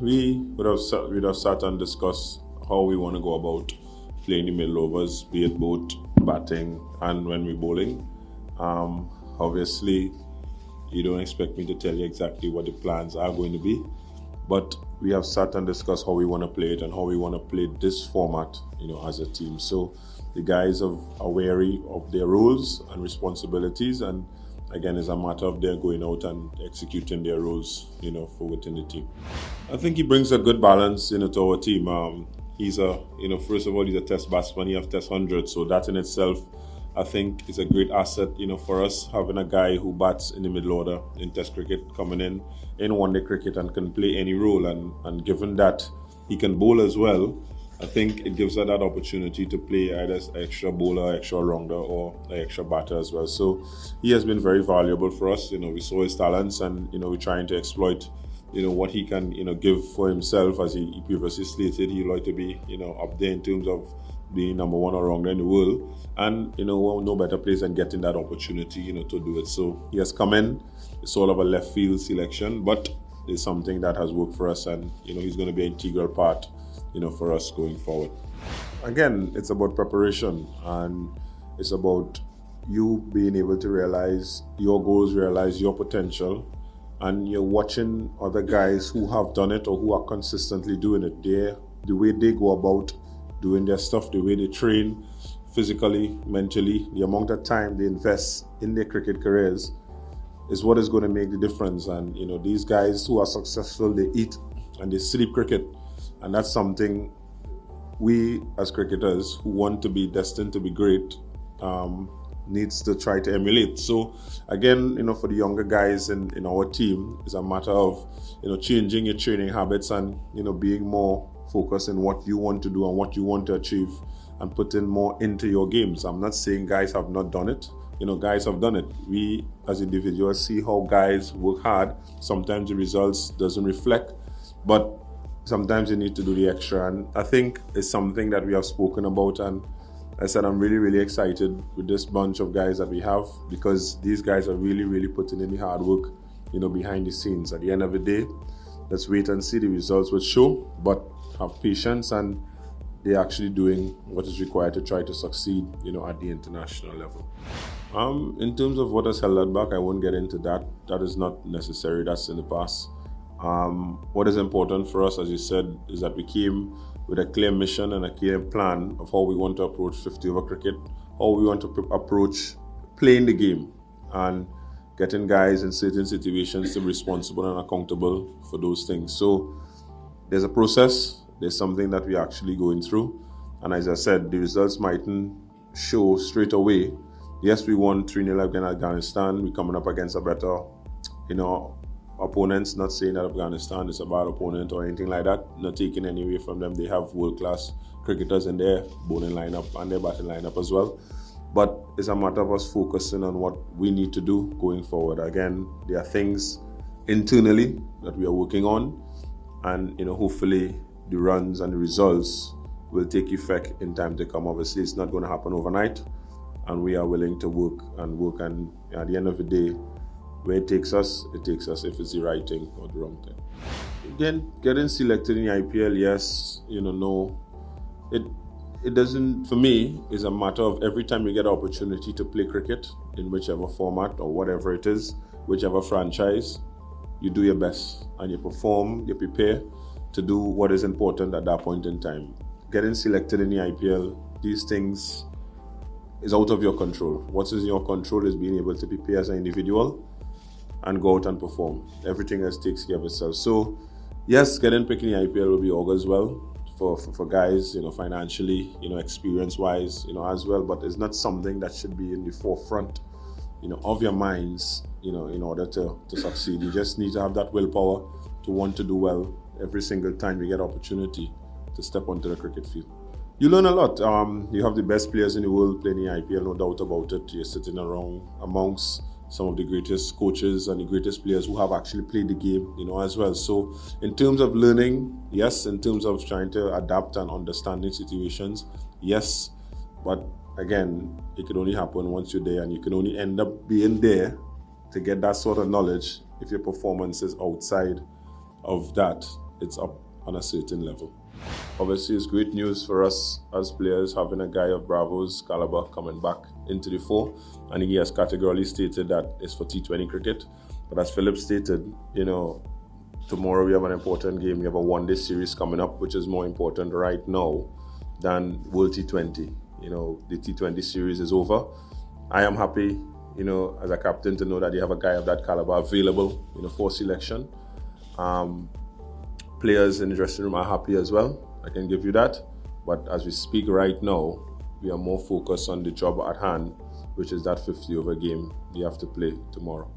we'd have sat and discussed how we want to go about playing the middle overs, be it both batting and when we're bowling. Obviously, you don't expect me to tell you exactly what the plans are going to be, but we have sat and discussed how we want to play it and how we want to play this format, as a team. So the guys are wary of their roles and responsibilities, and again, it's a matter of their going out and executing their roles, for within the team. I think he brings a good balance, to our team. He's first of all, he's a test batsman. He has test 100, so that in itself, I think, is a great asset, for us, having a guy who bats in the middle order in test cricket, coming in one-day cricket and can play any role. And given that he can bowl as well, I think it gives us that opportunity to play either an extra bowler, extra rounder, or an extra batter as well. So he has been very valuable for us. We saw his talents, and we're trying to exploit what he can give for himself. As he previously stated, he'd like to be up there in terms of being number one or rounder in the world, and no better place than getting that opportunity to do it. So he has come in. It's all of a left field selection, but it's something that has worked for us, and he's going to be an integral part for us going forward. Again, it's about preparation, and it's about you being able to realize your goals, realize your potential, and you're watching other guys who have done it or who are consistently doing it. The way they go about doing their stuff, the way they train physically, mentally, the amount of time they invest in their cricket careers is what is going to make the difference. And these guys who are successful, they eat and they sleep cricket, and that's something we as cricketers who want to be destined to be great needs to try to emulate. So again, for the younger guys in our team, it's a matter of changing your training habits and being more focused on what you want to do and what you want to achieve, and putting more into your games. I'm not saying guys have not done it. Guys have done it. We as individuals see how guys work hard. Sometimes the results doesn't reflect, but sometimes you need to do the extra. And I think it's something that we have spoken about, and I said I'm really, really excited with this bunch of guys that we have, because these guys are really, really putting in the hard work, behind the scenes. At the end of the day, let's wait and see. The results will show, but have patience, and they're actually doing what is required to try to succeed, at the international level. In terms of what has held that back, I won't get into that. That is not necessary. That's in the past. What is important for us, as you said, is that we came with a clear mission and a clear plan of how we want to approach 50 over cricket, how we want to approach playing the game, and getting guys in certain situations to be responsible and accountable for those things. So there's a process, there's something that we're actually going through, and as I said, the results mightn't show straight away. Yes, we won 3-0 against Afghanistan. We're coming up against a better, opponents. Not saying that Afghanistan is a bad opponent or anything like that. Not taking any away from them. They have world-class cricketers in their bowling lineup and their batting lineup as well. But it's a matter of us focusing on what we need to do going forward. Again, there are things internally that we are working on, and hopefully the runs and the results will take effect in time to come. Obviously, it's not going to happen overnight, and we are willing to work, and at the end of the day, where it takes us if it's the right thing or the wrong thing. Again, getting selected in the IPL, yes, no. It doesn't, for me, is a matter of every time you get an opportunity to play cricket in whichever format or whatever it is, whichever franchise, you do your best and you perform, you prepare to do what is important at that point in time. Getting selected in the IPL, these things is out of your control. What is in your control is being able to prepare as an individual and go out and perform. Everything else takes care of itself. So yes, getting picked in the IPL will be augurs well for guys, financially, experience-wise, as well. But it's not something that should be in the forefront, of your minds, in order to succeed. You just need to have that willpower to want to do well every single time you get opportunity to step onto the cricket field. You learn a lot. You have the best players in the world playing the IPL, no doubt about it. You're sitting around amongst some of the greatest coaches and the greatest players who have actually played the game, as well. So in terms of learning, yes. In terms of trying to adapt and understanding situations, yes. But again, it can only happen once you're there, and you can only end up being there to get that sort of knowledge if your performance is outside of that. it's up on a certain level. Obviously, it's great news for us as players having a guy of Bravo's caliber coming back into the fore, and he has categorically stated that it's for T20 cricket. But as Philip stated, tomorrow we have an important game. We have a one-day series coming up, which is more important right now than World T20. The T20 series is over. I am happy, as a captain, to know that you have a guy of that caliber available, for selection. Players in the dressing room are happy as well. I can give you that. But as we speak right now, we are more focused on the job at hand, which is that 50-over game we have to play tomorrow.